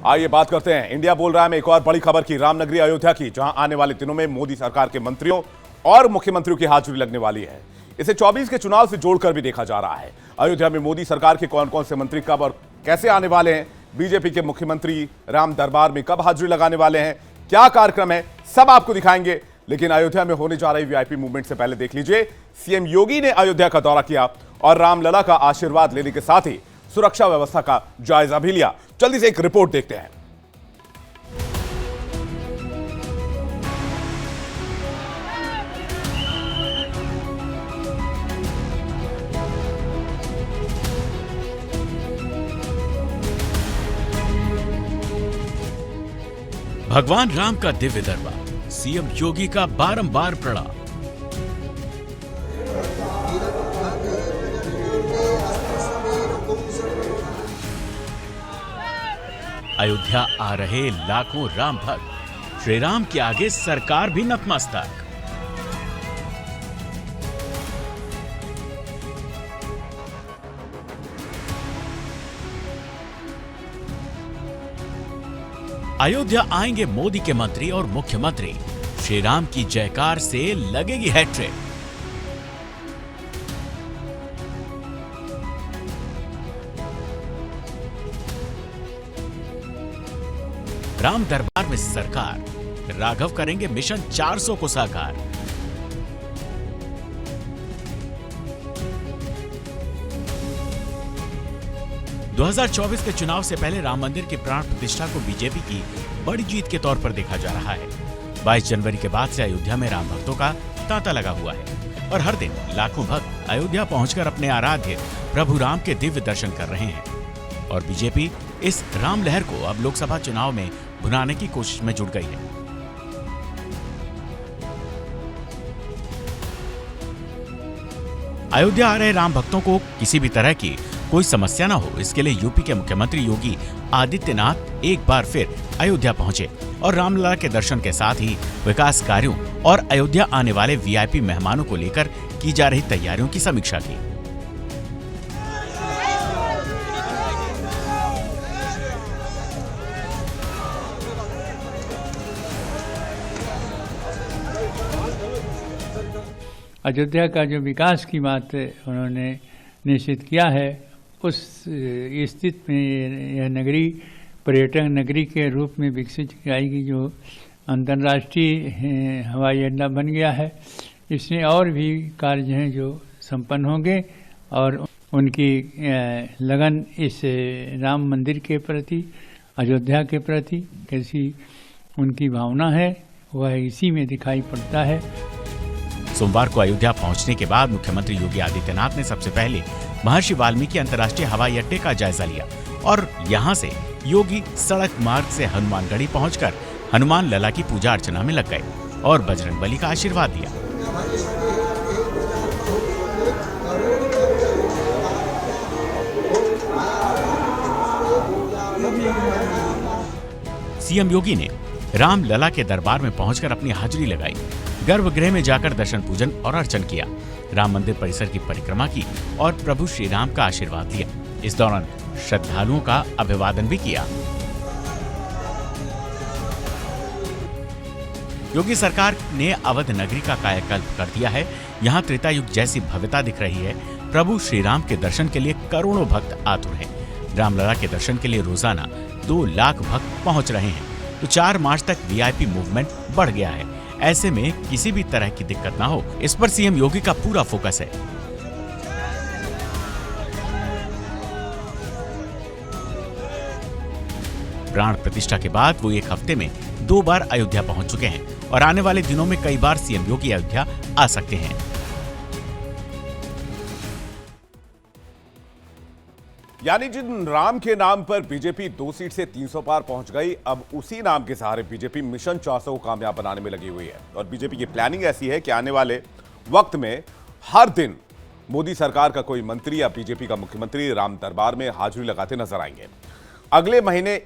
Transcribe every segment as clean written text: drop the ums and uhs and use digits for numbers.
आइए बात करते हैं इंडिया बोल रहा है में एक और बड़ी खबर की, रामनगरी अयोध्या की, जहां आने वाले दिनों में मोदी सरकार के मंत्रियों और मुख्यमंत्रियों की हाजिरी लगने वाली है। इसे 24 के चुनाव से जोड़कर भी देखा जा रहा है। अयोध्या में मोदी सरकार के कौन कौन से मंत्री कब और कैसे आने वाले हैं, बीजेपी के मुख्यमंत्री राम दरबार में कब हाजिरी लगाने वाले हैं, क्या कार्यक्रम है, सब आपको दिखाएंगे। लेकिन अयोध्या में होने जा रही वीआईपी मूवमेंट से पहले देख लीजिए, सीएम योगी ने अयोध्या का दौरा किया और रामलला का आशीर्वाद लेने के साथ ही सुरक्षा व्यवस्था का जायजा भी लिया। जल्दी से एक रिपोर्ट देखते हैं। भगवान राम का दिव्य दरबार, सीएम योगी का बारंबार प्रणाम। अयोध्या आ रहे लाखों राम भक्त, श्री राम के आगे सरकार भी नतमस्तक। अयोध्या आएंगे मोदी के मंत्री और मुख्यमंत्री, श्री राम की जयकार से लगेगी हैट्रिक। राम दरबार में सरकार, राघव करेंगे मिशन 400 को साकार। दो 2024 के चुनाव से पहले राम मंदिर की प्राण प्रतिष्ठा को बीजेपी की बड़ी जीत के तौर पर देखा जा रहा है। 22 जनवरी के बाद से अयोध्या में राम भक्तों का तांता लगा हुआ है और हर दिन लाखों भक्त अयोध्या पहुंचकर अपने आराध्य प्रभु राम के दिव्य दर्शन कर रहे हैं। और बीजेपी इस राम लहर को अब लोकसभा चुनाव में भुनाने की कोशिश में जुट गई है। अयोध्या आ रहे राम भक्तों को किसी भी तरह की कोई समस्या न हो, इसके लिए यूपी के मुख्यमंत्री योगी आदित्यनाथ एक बार फिर अयोध्या पहुंचे और रामलला के दर्शन के साथ ही विकास कार्यों और अयोध्या आने वाले वीआईपी मेहमानों को लेकर की जा रही तैयारियों की समीक्षा की। अयोध्या का जो विकास की बात उन्होंने निश्चित किया है, उस स्थिति में यह नगरी पर्यटन नगरी के रूप में विकसित की जाएगी। जो अंतर्राष्ट्रीय हवाई अड्डा बन गया है, इसमें और भी कार्य हैं जो संपन्न होंगे और उनकी लगन इस राम मंदिर के प्रति, अयोध्या के प्रति कैसी उनकी भावना है, वह इसी में दिखाई पड़ता है। सोमवार को अयोध्या पहुंचने के बाद मुख्यमंत्री योगी आदित्यनाथ ने सबसे पहले महर्षि वाल्मीकि अंतर्राष्ट्रीय हवाई अड्डे का जायजा लिया और यहां से योगी सड़क मार्ग से हनुमानगढ़ी पहुंचकर हनुमान लला की पूजा अर्चना में लग गए और बजरंगबली का आशीर्वाद दिया। सीएम योगी ने राम लला के दरबार में पहुंचकर अपनी हाजिरी लगाई, गर्भगृह में जाकर दर्शन पूजन और अर्चन किया, राम मंदिर परिसर की परिक्रमा की और प्रभु श्री राम का आशीर्वाद लिया। इस दौरान श्रद्धालुओं का अभिवादन भी किया। योगी सरकार ने अवध नगरी का कायाकल्प कर दिया है। यहाँ त्रेता युग जैसी भव्यता दिख रही है। प्रभु श्री राम के दर्शन के लिए करोड़ों भक्त आतुर हैं। रामलला के दर्शन के लिए रोजाना 2 लाख भक्त पहुंच रहे हैं। तो 4 मार्च तक वीआईपी मूवमेंट बढ़ गया है। ऐसे में किसी भी तरह की दिक्कत ना हो, इस पर सीएम योगी का पूरा फोकस है। प्राण प्रतिष्ठा के बाद वो एक हफ्ते में 2 बार अयोध्या पहुंच चुके हैं और आने वाले दिनों में कई बार सीएम योगी अयोध्या आ सकते हैं। यानी जिन राम के नाम पर बीजेपी 2 सीट से 300 पार पहुंच गई, अब उसी नाम के सहारे बीजेपी मिशन 400 को कामयाब बनाने में लगी हुई है। और बीजेपी की प्लानिंग ऐसी है कि आने वाले वक्त में हर दिन मोदी सरकार का कोई मंत्री या बीजेपी का मुख्यमंत्री राम दरबार में हाजिरी लगाते नजर आएंगे। अगले महीने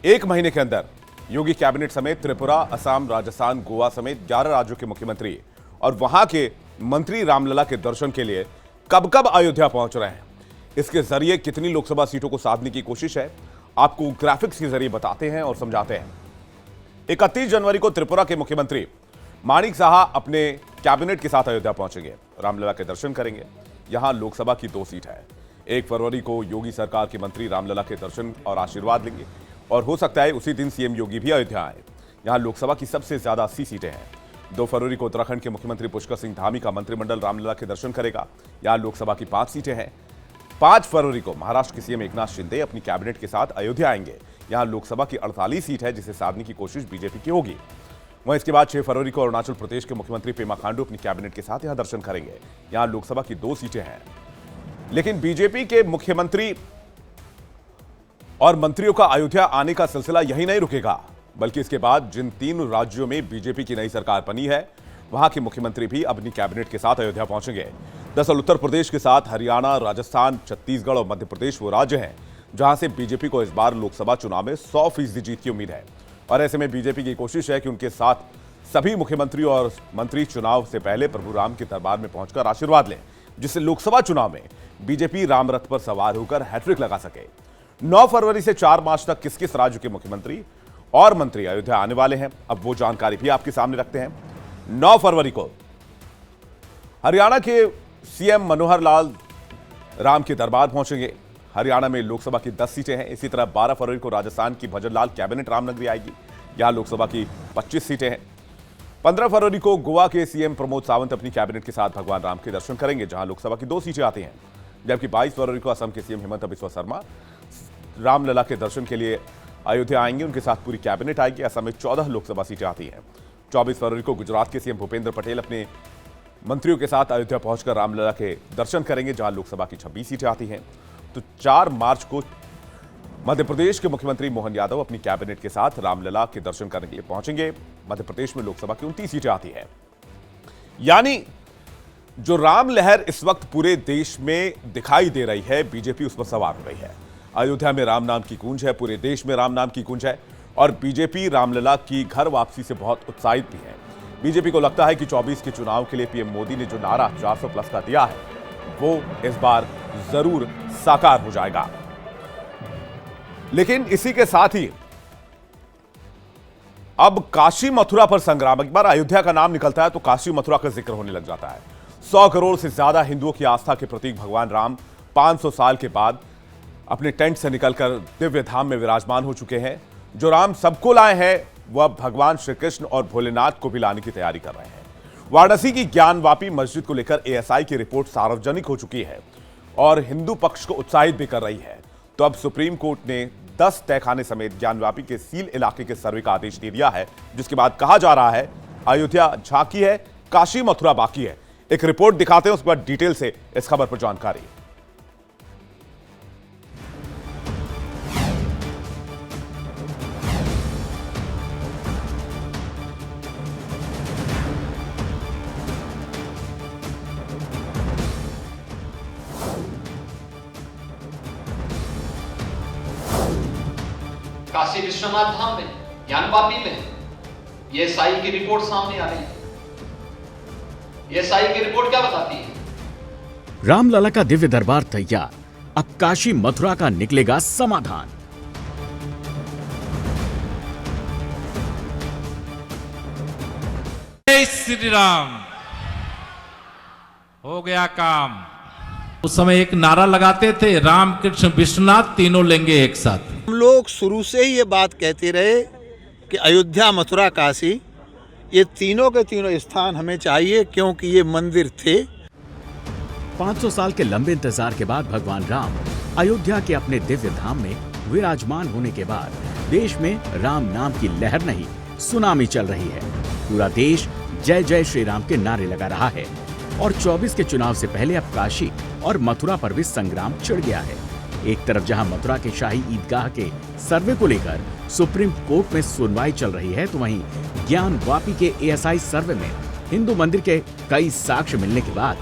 1 महीने के अंदर योगी कैबिनेट समेत त्रिपुरा, असम, राजस्थान, गोवा समेत 11 राज्यों के मुख्यमंत्री और वहां के मंत्री रामलला के दर्शन के लिए कब कब अयोध्या पहुंच रहे हैं। इसके जरिए कितनी लोकसभा सीटों को साधने की कोशिश है आपको ग्राफिक्स के जरिए बताते हैं और समझाते हैं। 31 जनवरी को त्रिपुरा के मुख्यमंत्री माणिक साहा अपने कैबिनेट के साथ अयोध्या पहुंचेंगे, रामलला के दर्शन करेंगे। यहां लोकसभा की 2 सीट है। 1 फरवरी को योगी सरकार के मंत्री रामलला के दर्शन और आशीर्वाद लेंगे और हो सकता है उसी दिन सीएम योगी भी अयोध्या आए। यहां लोकसभा की सबसे ज्यादा 80 सीटें हैं। 2 फरवरी को उत्तराखंड के मुख्यमंत्री पुष्कर सिंह धामी का मंत्रिमंडल रामलला के दर्शन करेगा। यहां लोकसभा की 5 सीटें हैं। 5 फरवरी को महाराष्ट्र के सीएम एकनाथ शिंदे अपनी कैबिनेट के साथ अयोध्या आएंगे। यहां लोकसभा की 48 सीट है, जिसे साधने की कोशिश बीजेपी की होगी। वहीं इसके बाद 6 फरवरी को अरुणाचल प्रदेश के मुख्यमंत्री पेमा खांडू अपनी कैबिनेट के साथ यहां दर्शन करेंगे। यहां लोकसभा की 2 सीटें हैं। लेकिन बीजेपी के मुख्यमंत्री और मंत्रियों का अयोध्या आने का सिलसिला यही नहीं रुकेगा, बल्कि इसके बाद जिन 3 राज्यों में बीजेपी की नई सरकार बनी है, वहां के मुख्यमंत्री भी अपनी कैबिनेट के साथ अयोध्या पहुंचेंगे। दरअसल उत्तर प्रदेश के साथ हरियाणा, राजस्थान, छत्तीसगढ़ और मध्य प्रदेश वो राज्य हैं जहां से बीजेपी को इस बार लोकसभा चुनाव में 100% जीत की उम्मीद है। और ऐसे में बीजेपी की कोशिश है कि उनके साथ सभी मुख्यमंत्री और मंत्री चुनाव से पहले प्रभु राम के दरबार में पहुंचकर आशीर्वाद लें, जिससे लोकसभा चुनाव में बीजेपी राम रथ पर सवार होकर हैट्रिक लगा सके। 9 फरवरी से 4 मार्च तक किस किस राज्य के मुख्यमंत्री और मंत्री अयोध्या आने वाले हैं, अब वो जानकारी भी आपके सामने रखते हैं। 9 फरवरी को हरियाणा के सीएम मनोहर लाल राम के दरबार पहुंचेंगे। हरियाणा में लोकसभा की 10 सीटें हैं। इसी तरह 12 फरवरी को राजस्थान की भजन लाल कैबिनेट रामनगरी आएगी। यहां लोकसभा की 25 सीटें हैं। 15 फरवरी को गोवा के सीएम प्रमोद सावंत अपनी कैबिनेट के साथ भगवान राम के दर्शन करेंगे, जहां लोकसभा की 2 सीटें आती हैं। जबकि 22 फरवरी को असम के सीएम हिमंता बिस्वा शर्मा रामलला के दर्शन के लिए अयोध्या आएंगे। उनके साथ पूरी कैबिनेट आएगी। असम में 14 लोकसभा सीटें आती हैं। 24 फरवरी को गुजरात के सीएम भूपेंद्र पटेल अपने मंत्रियों के साथ अयोध्या पहुंचकर रामलला के दर्शन करेंगे, जहां लोकसभा की 26 सीटें आती हैं। तो 4 मार्च को मध्य प्रदेश के मुख्यमंत्री मोहन यादव अपनी कैबिनेट के साथ रामलला के दर्शन करने के लिए पहुंचेंगे। मध्य प्रदेश में लोकसभा की 29 सीटें आती है। यानी जो राम लहर इस वक्त पूरे देश में दिखाई दे रही है, बीजेपी उस पर सवार हो रही है। अयोध्या में राम नाम की गूंज है, पूरे देश में राम नाम की गूंज है और बीजेपी रामलला की घर वापसी से बहुत उत्साहित भी है। बीजेपी को लगता है कि 24 के चुनाव के लिए पीएम मोदी ने जो नारा 400+ का दिया है, वो इस बार जरूर साकार हो जाएगा। लेकिन इसी के साथ ही अब काशी मथुरा पर संग्राम, एक बार अयोध्या का नाम निकलता है तो काशी मथुरा का जिक्र होने लग जाता है। 100 करोड़ से ज्यादा हिंदुओं की आस्था के प्रतीक भगवान राम 500 साल के बाद अपने टेंट से निकलकर दिव्य धाम में विराजमान हो चुके हैं। जो राम सबको लाए हैं, वह भगवान श्री कृष्ण और भोलेनाथ को भी लाने की तैयारी कर रहे हैं। वाराणसी की ज्ञानवापी मस्जिद को लेकर एएसआई की रिपोर्ट सार्वजनिक हो चुकी है और हिंदू पक्ष को उत्साहित भी कर रही है। तो अब सुप्रीम कोर्ट ने 10 तहखाने समेत ज्ञानवापी के सील इलाके के सर्वे का आदेश दे दिया है, जिसके बाद कहा जा रहा है अयोध्या झांकी है, काशी मथुरा बाकी है। एक रिपोर्ट दिखाते हैं, उसके बाद डिटेल से इस खबर पर जानकारी। काशी विश्वनाथ धाम में, ज्ञानवापी में ये साई की रिपोर्ट सामने आ रही है। ये साई की रिपोर्ट क्या बताती है? रामलला का दिव्य दरबार तैयार, अब काशी मथुरा का निकलेगा समाधान। जय श्री राम। हो गया काम। उस समय एक नारा लगाते थे, राम कृष्ण विश्वनाथ तीनों लेंगे एक साथ। हम लोग शुरू से ही ये बात कहते रहे कि अयोध्या, मथुरा, काशी, ये तीनों के तीनों स्थान हमें चाहिए, क्योंकि ये मंदिर थे। 500 साल के लंबे इंतजार के बाद भगवान राम अयोध्या के अपने दिव्य धाम में विराजमान होने के बाद देश में राम नाम की लहर नहीं, सुनामी चल रही है। पूरा देश जय जय श्री राम के नारे लगा रहा है और 24 के चुनाव से पहले अब काशी और मथुरा पर भी संग्राम छिड़ गया है। एक तरफ जहां मथुरा के शाही ईदगाह के सर्वे को लेकर सुप्रीम कोर्ट में सुनवाई चल रही है, तो वहीं ज्ञानवापी के एएसआई सर्वे में हिंदू मंदिर के कई साक्ष्य मिलने के बाद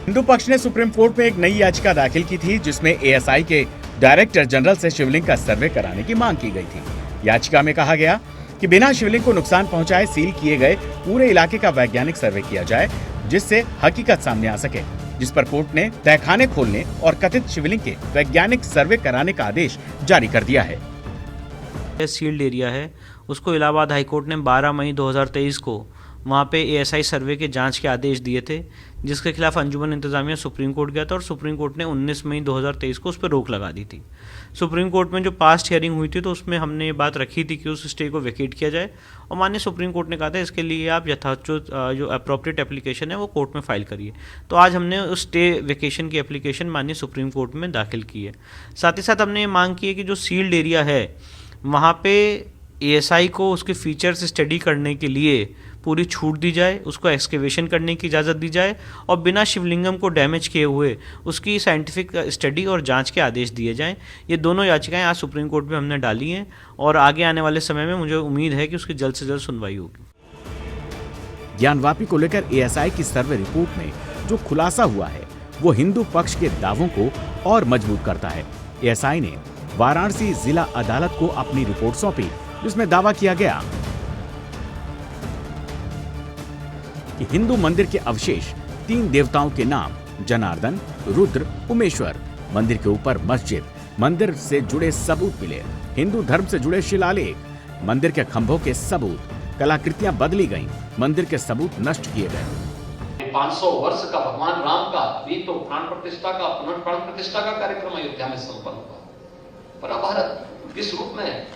हिंदू पक्ष ने सुप्रीम कोर्ट में एक नई याचिका दाखिल की थी, जिसमें एएसआई के डायरेक्टर जनरल से शिवलिंग का सर्वे कराने की मांग की गई थी। याचिका में कहा गया कि बिना शिवलिंग को नुकसान पहुंचाए सील किए गए पूरे इलाके का वैज्ञानिक सर्वे किया जाए, जिससे हकीकत सामने आ सके। जिस पर कोर्ट ने तहखाने खोलने और कथित शिवलिंग के वैज्ञानिक सर्वे कराने का आदेश जारी कर दिया है। सील्ड एरिया है, उसको इलाहाबाद हाईकोर्ट ने 12 मई 2023 को वहाँ पे ASI सर्वे के जांच के आदेश दिए थे, जिसके खिलाफ अंजुमन इंतजामिया सुप्रीम कोर्ट गया था और सुप्रीम कोर्ट ने 19 मई 2023 को उस पर रोक लगा दी थी। सुप्रीम कोर्ट में जो पास्ट हियरिंग हुई थी तो उसमें हमने ये बात रखी थी कि उस स्टे को वेकेट किया जाए और माननीय सुप्रीम कोर्ट ने कहा था इसके लिए आप यथाचित जो अप्रोप्रिएट एप्लीकेशन है वो कोर्ट में फाइल करिए। तो आज हमने उस स्टे वेकेशन की एप्लीकेशन माननीय सुप्रीम कोर्ट में दाखिल की है। साथ ही साथ हमने ये मांग की है कि जो सील्ड एरिया है वहाँ पे ASI को उसके फीचर्स स्टडी करने के लिए पूरी छूट दी जाए, उसको एक्सकेवेशन करने की इजाज़त दी जाए और बिना शिवलिंगम को डैमेज किए हुए उसकी साइंटिफिक स्टडी और जांच के आदेश दिए जाएं। ये दोनों याचिकाएं आज सुप्रीम कोर्ट में हमने डाली हैं और आगे आने वाले समय में मुझे उम्मीद है कि उसकी जल्द से जल्द सुनवाई होगी। ज्ञानवापी को लेकर ASI की सर्वे रिपोर्ट में जो खुलासा हुआ है वो हिंदू पक्ष के दावों को और मजबूत करता है। ASI ने वाराणसी जिला अदालत को अपनी रिपोर्ट सौंपी, जिसमें दावा किया गया कि हिंदू मंदिर के अवशेष 3 देवताओं के नाम जनार्दन, रुद्र, उमेश्वर, मंदिर के ऊपर मस्जिद, मंदिर से जुड़े सबूत मिले, हिंदू धर्म से जुड़े शिलालेख, मंदिर के खंभों के सबूत, कलाकृतियां बदली गईं, मंदिर के सबूत नष्ट किए गए। 500 वर्ष का भगवान राम का अभी तो प्राण प्रतिष्ठा का पुनर्प्राण प्रतिष्ठा का कार्यक्रम अयोध्या में संपन्न हुआ, पर अब भारत किस रूप में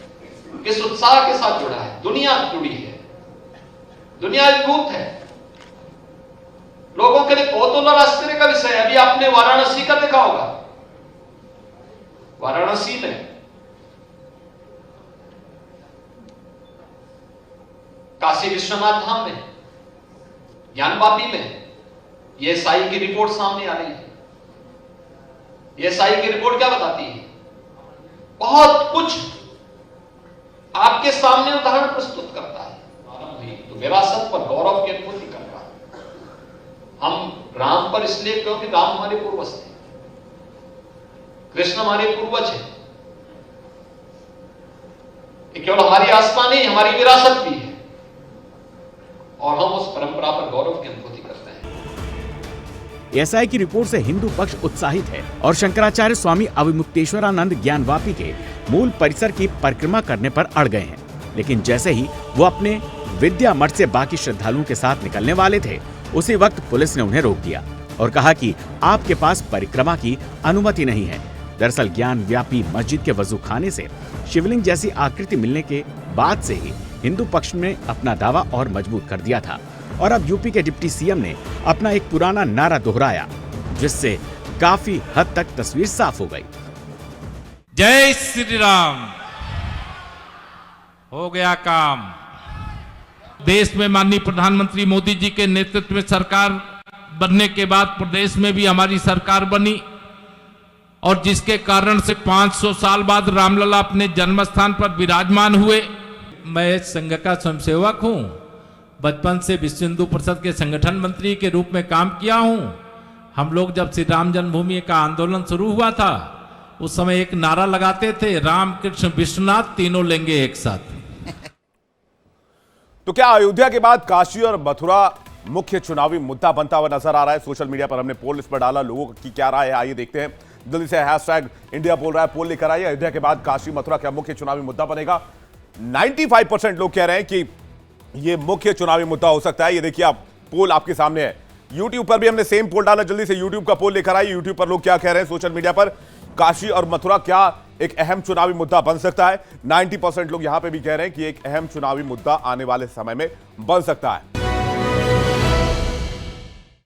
किस उत्साह के साथ जुड़ा है, दुनिया जुड़ी है, दुनिया एकजुट है। लोगों के लिए कौतूहल और आश्चर्य का विषय है। अभी आपने वाराणसी का देखा होगा, वाराणसी में काशी विश्वनाथ धाम में, ज्ञानवापी में ASI की रिपोर्ट सामने आ रही है। ASI की रिपोर्ट क्या बताती है? बहुत कुछ आपके सामने उदाहरण प्रस्तुत करता है। तो विरासत पर गौरव की अनुभूति कर रहा है। हम राम पर इसलिए क्योंकि राम हमारे पूर्वज थे, कृष्ण हमारे पूर्वज है। ये केवल हमारी आस्था नहीं, हमारी विरासत भी है और हम उस परंपरा पर गौरव की अनुभूति करते हैं। ASI की रिपोर्ट से हिंदू पक्ष उत्साहित है और शंकराचार्य स्वामी अविमुक्तेश्वरानंद ज्ञानवापी के मूल परिसर की परिक्रमा करने पर अड़ गए हैं। लेकिन जैसे ही वो अपने विद्या मठ से बाकी श्रद्धालुओं के साथ निकलने वाले थे, उसी वक्त पुलिस ने उन्हें रोक दिया और कहा कि आपके पास परिक्रमा की अनुमति नहीं है। दरअसल ज्ञानवापी मस्जिद के वजूखाने से शिवलिंग जैसी आकृति मिलने के बाद से ही हिंदू पक्ष ने अपना दावा और मजबूत कर दिया था और अब यूपी के डिप्टी CM ने अपना एक पुराना नारा दोहराया, जिससे काफी हद तक तस्वीर साफ हो गई। जय श्री राम। हो गया काम। देश में माननीय प्रधानमंत्री मोदी जी के नेतृत्व में सरकार बनने के बाद प्रदेश में भी हमारी सरकार बनी और जिसके कारण से 500 साल बाद रामलला अपने जन्म स्थान पर विराजमान हुए। मैं संघ का स्वयंसेवक हूं, बचपन से विश्व हिंदू परिषद के संगठन मंत्री के रूप में काम किया हूं। हम लोग जब श्री राम जन्मभूमि का आंदोलन शुरू हुआ था, उस समय एक नारा लगाते थे, राम कृष्ण विश्वनाथ तीनों लेंगे एक साथ। तो क्या अयोध्या के बाद काशी और मथुरा मुख्य चुनावी मुद्दा बनता हुआ नजर आ रहा है? सोशल मीडिया पर हमने पोल इस पर डाला, लोगों की क्या राय है आइए देखते हैं। जल्दी से हैशटैग इंडिया बोल रहा है पोल लेकर आइए। अयोध्या के बाद काशी मथुरा क्या मुख्य चुनावी मुद्दा बनेगा? 95% लोग कह रहे हैं कि यह मुख्य चुनावी मुद्दा हो सकता है। ये देखिए आप, पोल आपके सामने है। यूट्यूब पर भी हमने सेम पोल डाला, जल्दी से यूट्यूब का पोल लेकर आइए। यूट्यूब पर लोग क्या कह रहे हैं सोशल मीडिया पर? काशी और मथुरा क्या एक अहम चुनावी मुद्दा बन सकता है? 90% लोग यहां पे भी कह रहे हैं कि एक अहम चुनावी मुद्दा आने वाले समय में बन सकता है।